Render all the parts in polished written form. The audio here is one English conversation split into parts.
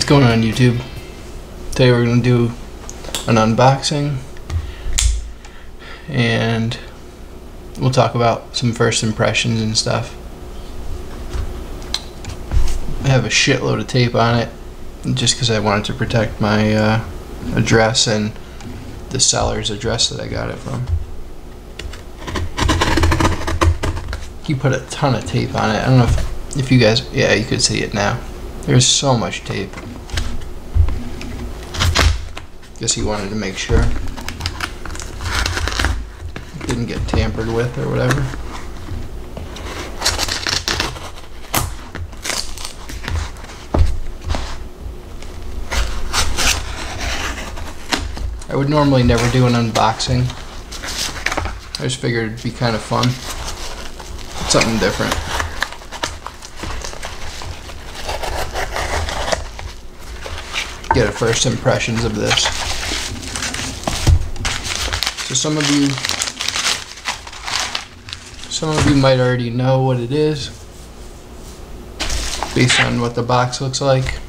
What's going on, YouTube? Today we're going to do an unboxing and we'll talk about some first impressions and stuff. I have a shitload of tape on it just because I wanted to protect my address and the seller's address that I got it from. He put a ton of tape on it. I don't know if you guys, yeah, you could see it now. There's so much tape. Guess he wanted to make sure it didn't get tampered with or whatever. I would normally never do an unboxing. I just figured it'd be kind of fun. Something different. Get a first impressions of this. So some of you might already know what it is based on what the box looks like,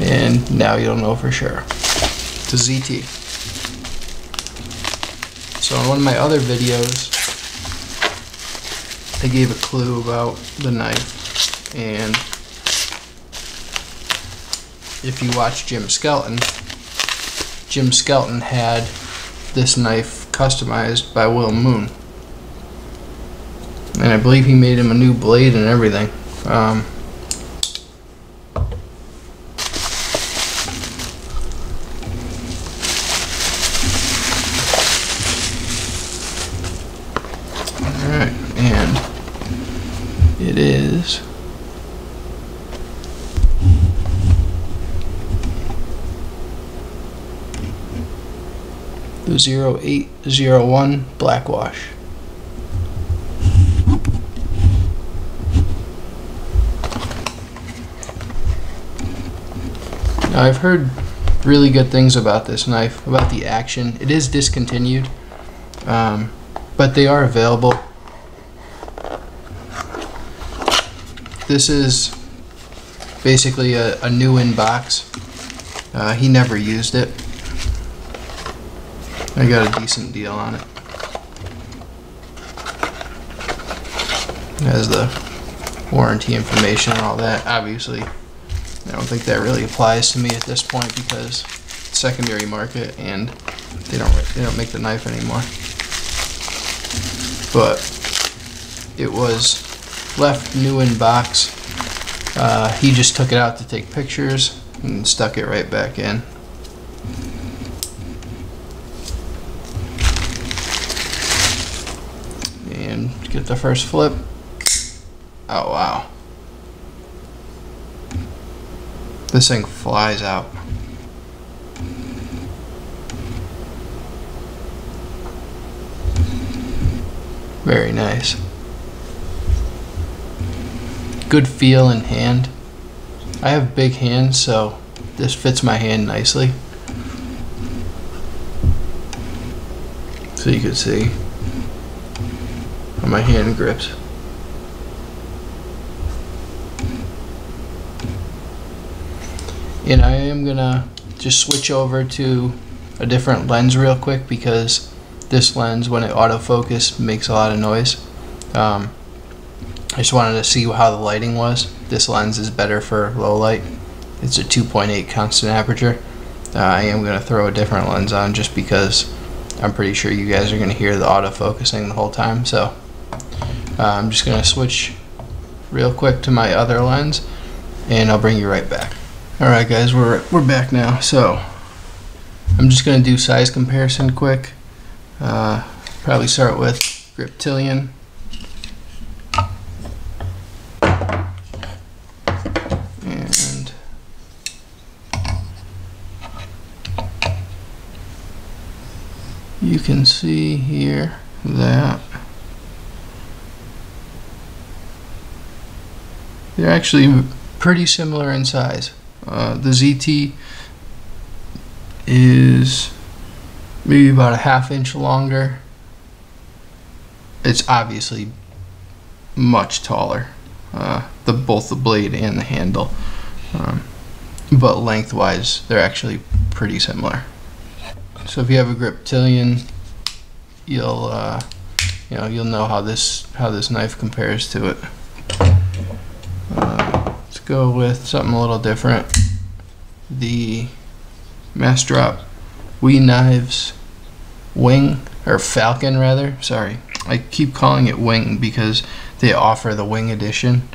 and now you'll know for sure. It's a ZT. So in one of my other videos, I gave a clue about the knife, and if you watch Jim Skelton had this knife customized by Will Moon, and I believe he made him a new blade and everything. Alright, and it is the 0801 Blackwash. Now I've heard really good things about this knife, about the action. It is discontinued, but they are available. This is basically a new in box. He never used it. I got a decent deal on it. It has the warranty information and all that. Obviously, I don't think that really applies to me at this point because it's secondary market and they don't make the knife anymore. But it was left new in box. He just took it out to take pictures and stuck it right back in. And get the first flip. Oh wow. This thing flies out. Very nice. Good feel in hand. I have big hands, so this fits my hand nicely. So you can see how my hand grips. And I am gonna just switch over to a different lens real quick because this lens, when it autofocus, makes a lot of noise. I just wanted to see how the lighting was. This lens is better for low light. It's a 2.8 constant aperture. I am gonna throw a different lens on just because I'm pretty sure you guys are gonna hear the autofocusing the whole time. So I'm just gonna switch real quick to my other lens and I'll bring you right back. Alright guys, we're back now. So I'm just gonna do size comparison quick. Probably start with Griptilian. And you can see here that they're actually pretty similar in size. The ZT is maybe about a ½ inch longer. It's obviously much taller. both the blade and the handle, but lengthwise they're actually pretty similar. So if you have a Griptilian, you'll know how this knife compares to it. Let's go with something a little different. The Mastrop Wee Knives Wing, or Falcon rather. Sorry, I keep calling it Wing because they offer the Wing edition.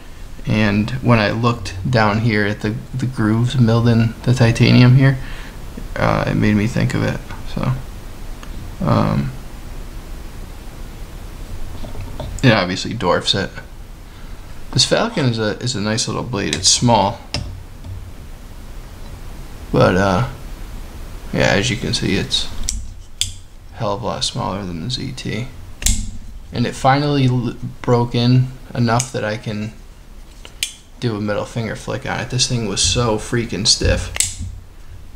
And when I looked down here at the grooves milled in the titanium here, it made me think of it. So it obviously dwarfs it. This Falcon is a nice little blade. It's small, but yeah, as you can see, it's a hell of a lot smaller than the ZT. And it finally broke in enough that I can do a middle finger flick on it. This thing was so freaking stiff,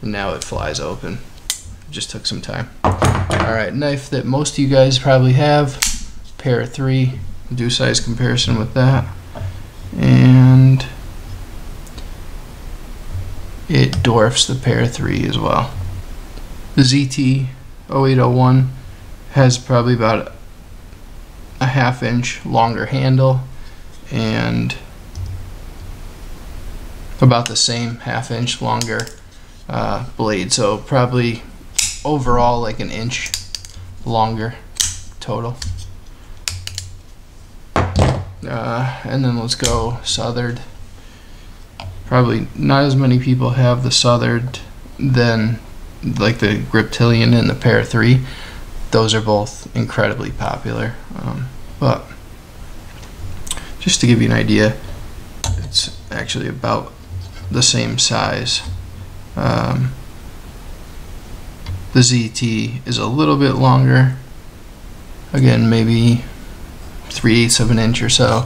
and now it flies open. It just took some time. Alright, knife that most of you guys probably have, pair 3. Do size comparison with that, and it dwarfs the pair 3 as well. The ZT 0801 has probably about a ½ inch longer handle and about the same ½ inch longer blade, so probably overall like an inch longer total. And then let's go Southern. Probably not as many people have the Southern than like the Griptilian and the pair 3. Those are both incredibly popular, but just to give you an idea, it's actually about the same size. The ZT is a little bit longer, again maybe 3/8 of an inch or so,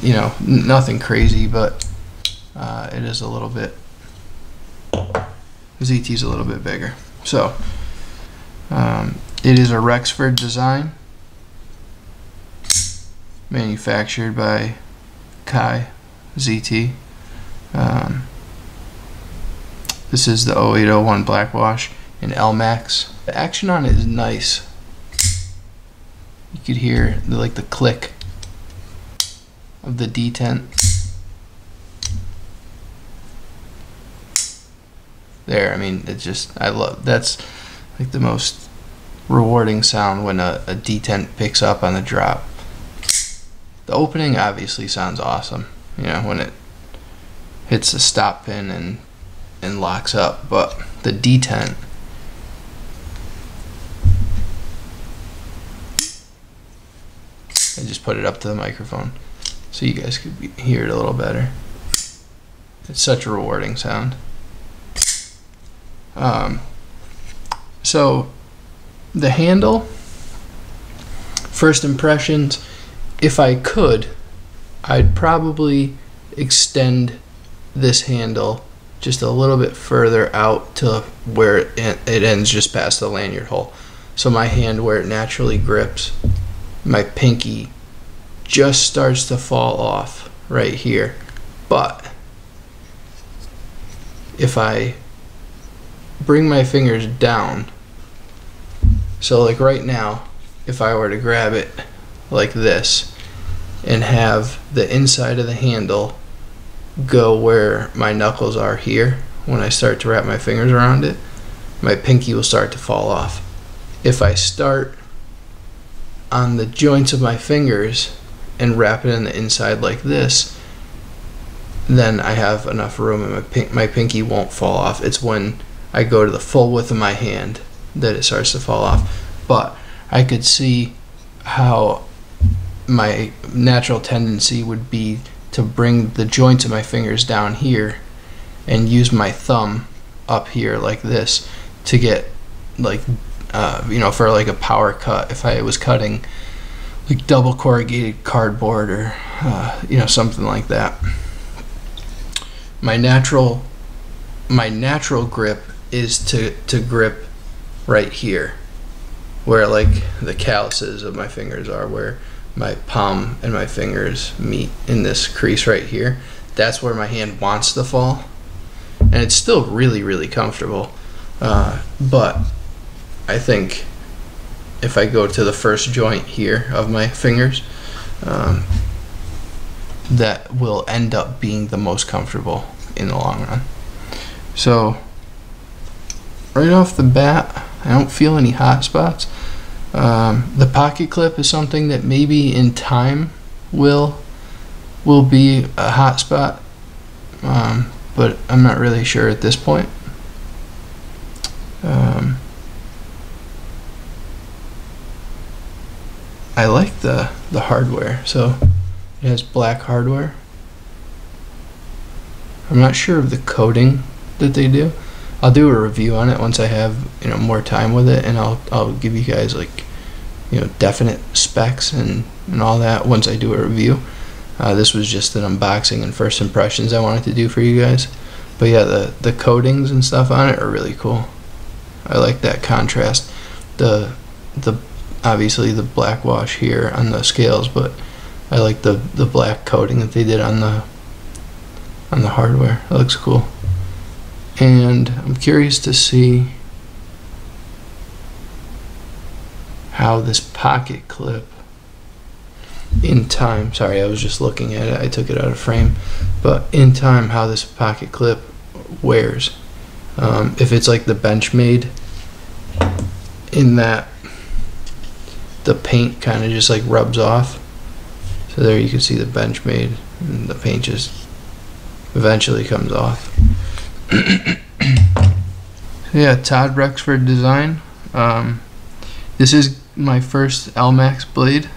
you know, nothing crazy, but it is a little bit, the ZT is a little bit bigger. So it is a Rexford design, manufactured by Kai ZT. This is the 0801 Blackwash in LMAX. The action on it is nice. You could hear the click of the detent. There, I mean, it just, that's like the most rewarding sound when a detent picks up on the drop. The opening obviously sounds awesome, you know, when it hits the stop pin and locks up, but the detent, I just put it up to the microphone so you guys could hear it a little better. It's such a rewarding sound. So the handle, first impressions, if I could, I'd probably extend this handle just a little bit further out to where it ends just past the lanyard hole. So my hand, where it naturally grips, my pinky just starts to fall off right here. But if I bring my fingers down, so like right now, if I were to grab it like this and have the inside of the handle go where my knuckles are here, when I start to wrap my fingers around it, my pinky will start to fall off. If I start on the joints of my fingers and wrap it in the inside like this, then I have enough room and my pinky won't fall off. It's when I go to the full width of my hand that it starts to fall off. But I could see how my natural tendency would be to bring the joints of my fingers down here and use my thumb up here like this to get like you know, for like a power cut, if I was cutting like double corrugated cardboard or you know, something like that. My natural grip is to grip right here, where like the calluses of my fingers are, where my palm and my fingers meet in this crease right here. That's where my hand wants to fall, and it's still really comfortable, but I think if I go to the first joint here of my fingers, that will end up being the most comfortable in the long run. So right off the bat, I don't feel any hot spots. The pocket clip is something that maybe in time will be a hot spot, but I'm not really sure at this point. I like the hardware, so it has black hardware. I'm not sure of the coating that they do. I'll do a review on it once I have more time with it, and I'll give you guys like definite specs and all that once I do a review. This was just an unboxing and first impressions I wanted to do for you guys. But yeah, the coatings and stuff on it are really cool. I like that contrast. The obviously the black wash here on the scales, but I like the black coating that they did on the hardware. It looks cool. And I'm curious to see how this pocket clip in time, sorry, I was just looking at it, I took it out of frame, but in time how this pocket clip wears. If it's like the Benchmade, in that the paint kind of just like rubs off. So there you can see the Benchmade, and the paint just eventually comes off. Yeah, Todd Rexford design. This is my first LMAX blade.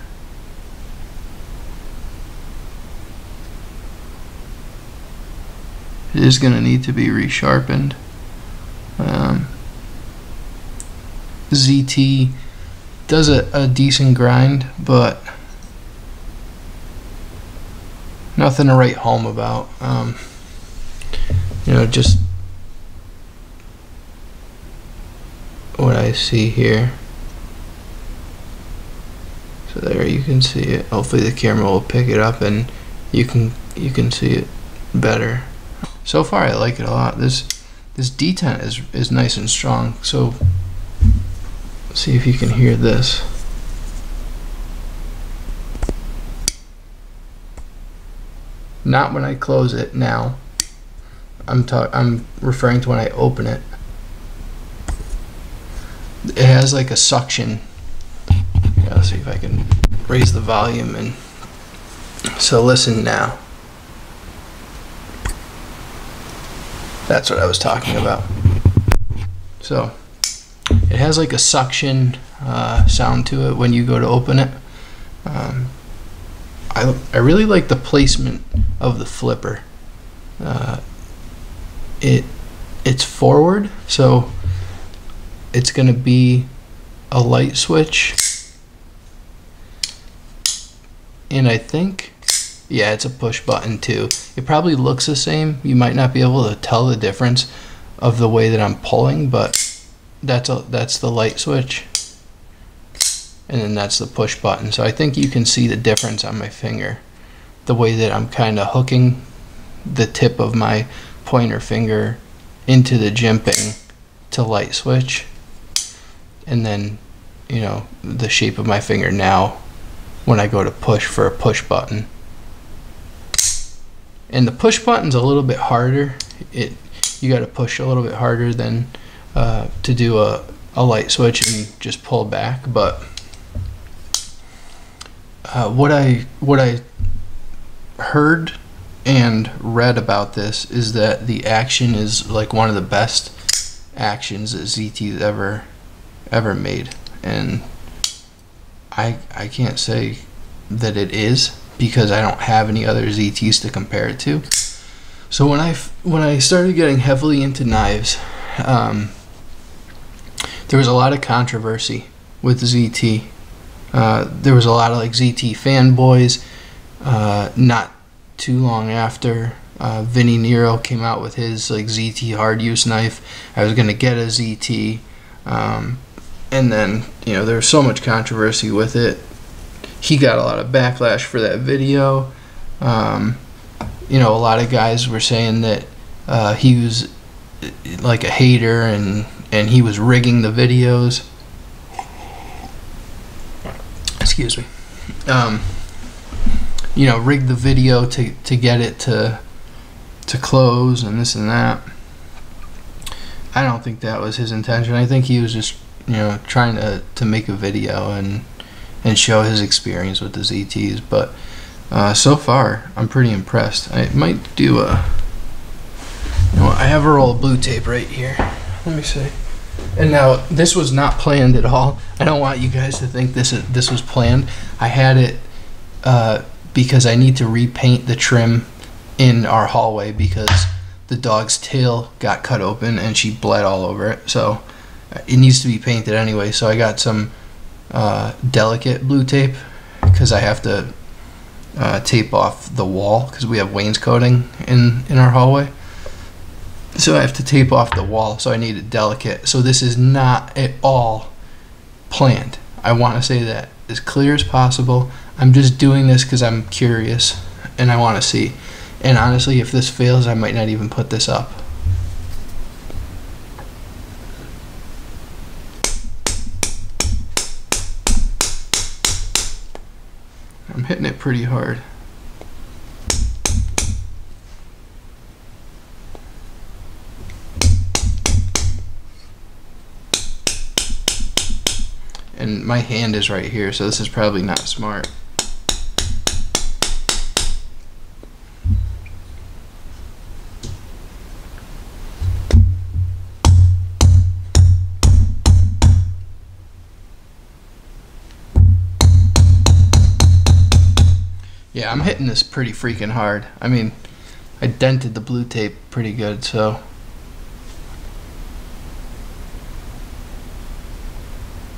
It is going to need to be resharpened. ZT does a decent grind, but nothing to write home about. Just what I see here. So there you can see it. Hopefully the camera will pick it up and you can see it better. So far I like it a lot. This detent is nice and strong. So let's see if you can hear this. Not when I close it now. I'm referring to when I open it. It has like a suction. Let's see if I can raise the volume, and so listen now. That's what I was talking about. So it has like a suction sound to it when you go to open it. I really like the placement of the flipper. It's forward, so it's gonna be a light switch, and I think, yeah, it's a push button too. It probably looks the same. You might not be able to tell the difference of the way that I'm pulling, but that's the light switch, and then that's the push button. So I think you can see the difference on my finger, the way that I'm kind of hooking the tip of my pointer finger into the jimping to light switch, and then the shape of my finger now when I go to push for a push button. And the push button's a little bit harder. You got to push a little bit harder than to do a light switch and just pull back. But what I heard and read about this is that the action is like one of the best actions that ZT's ever made, and I can't say that it is, because I don't have any other ZTs to compare it to. So when I started getting heavily into knives, there was a lot of controversy with ZT. There was a lot of like ZT fanboys. Not too long after Vinny Nero came out with his like ZT hard use knife, I was gonna get a ZT, and then there was so much controversy with it. he got a lot of backlash for that video. You know, a lot of guys were saying that he was like a hater and he was rigging the videos. Excuse me. You know, rigged the video to get it to close and this and that. I don't think that was his intention. I think he was just, you know, trying to make a video and show his experience with the ZTs. But so far, I'm pretty impressed. I might do a... You know, I have a roll of blue tape right here. Let me see. And now, this was not planned at all. I don't want you guys to think this was planned. I had it because I need to repaint the trim in our hallway because the dog's tail got cut open and she bled all over it. So it needs to be painted anyway. So I got some delicate blue tape because I have to tape off the wall because we have wainscoting in our hallway. So I have to tape off the wall, so I need it delicate. So this is not at all planned. I want to say that as clear as possible. I'm just doing this because I'm curious and I want to see. And honestly, if this fails, I might not even put this up. I'm hitting it pretty hard. And my hand is right here, so this is probably not smart. Yeah, I'm hitting this pretty freaking hard. I mean, I dented the blue tape pretty good, so...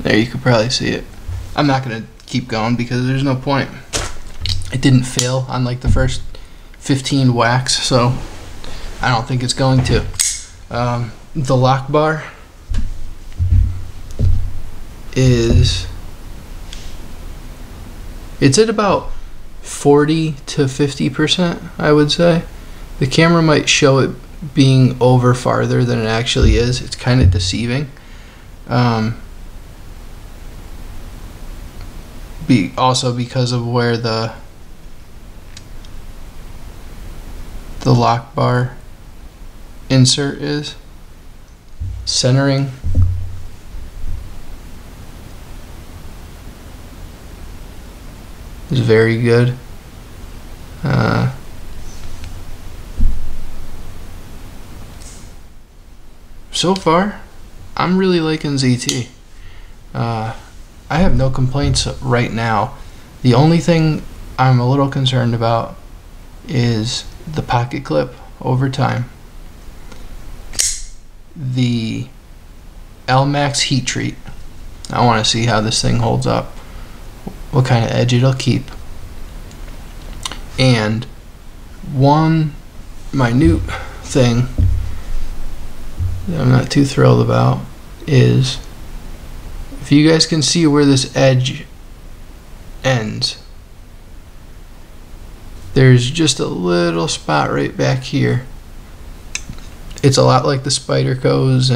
There, you could probably see it. I'm not going to keep going because there's no point. It didn't fail on like the first 15 whacks, so I don't think it's going to. The lock bar is... It's at about 40 to 50%, I would say. The camera might show it being over farther than it actually is. It's kind of deceiving. Also because of where the lock bar insert is. Centering is very good. So far, I'm really liking ZT. I have no complaints right now. The only thing I'm a little concerned about is the pocket clip over time, the L-Max heat treat. I want to see how this thing holds up, what kind of edge it'll keep. And one minute thing that I'm not too thrilled about is, if you guys can see where this edge ends, there's just a little spot right back here. It's a lot like the Spyderco's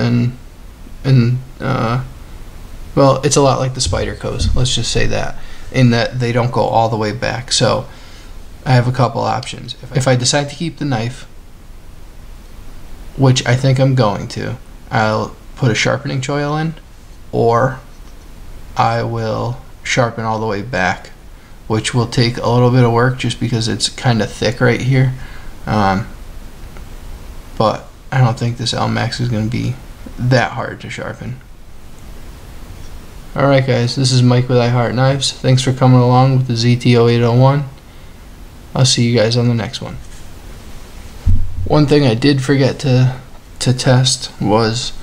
well, it's a lot like the Spyderco's, let's just say that, in that they don't go all the way back. So I have a couple options. If I decide to keep the knife, which I think I'm going to, I'll put a sharpening choil in, or I will sharpen all the way back, which will take a little bit of work just because it's kind of thick right here. But I don't think this L-Max is going to be that hard to sharpen. Alright guys, this is Mike with I Heart Knives. Thanks for coming along with the ZT0801. I'll see you guys on the next one. One thing I did forget to test was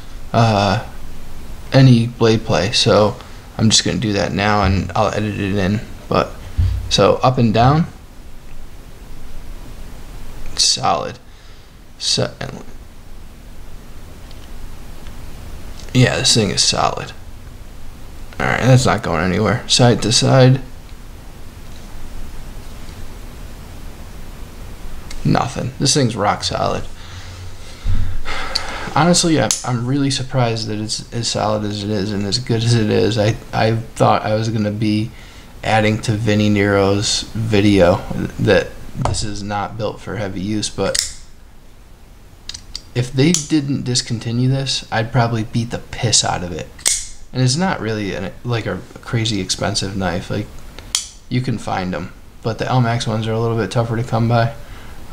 any blade play, so I'm just going to do that now and I'll edit it in. But so up and down, solid. So, yeah, this thing is solid. Alright, that's not going anywhere. Side to side, nothing. This thing's rock solid. Honestly, I'm really surprised that it's as solid as it is and as good as it is. I thought I was going to be adding to Vinny Nero's video that this is not built for heavy use, but if they didn't discontinue this, I'd probably beat the piss out of it. And it's not really like a crazy expensive knife. Like, you can find them, but the LMAX ones are a little bit tougher to come by.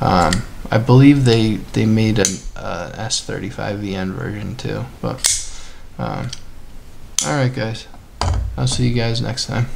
I believe they made an S35 VN version too. But alright guys, I'll see you guys next time.